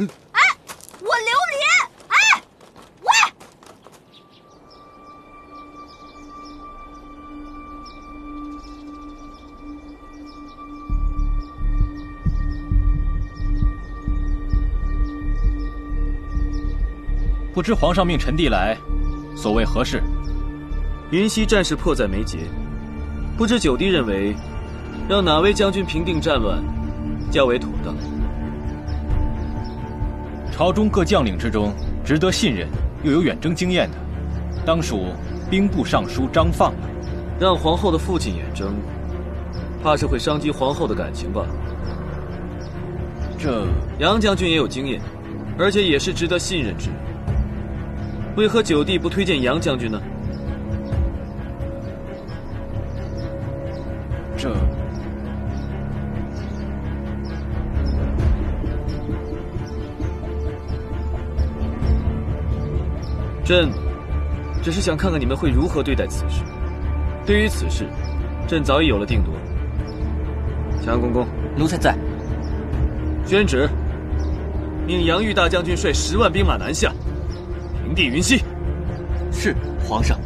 哎，我琉璃！哎，喂！不知皇上命臣弟来，所谓何事？云溪战事迫在眉睫，不知九弟认为，让哪位将军平定战乱，较为妥当？朝中各将领之中，值得信任又有远征经验的，当属兵部尚书张放了。让皇后的父亲远征，怕是会伤及皇后的感情吧？这杨将军也有经验，而且也是值得信任之人。为何九弟不推荐杨将军呢？这朕只是想看看你们会如何对待此事。对于此事，朕早已有了定夺。强公公，奴才在。宣旨，命杨玉大将军率10万兵马南下，平定云溪。是，皇上。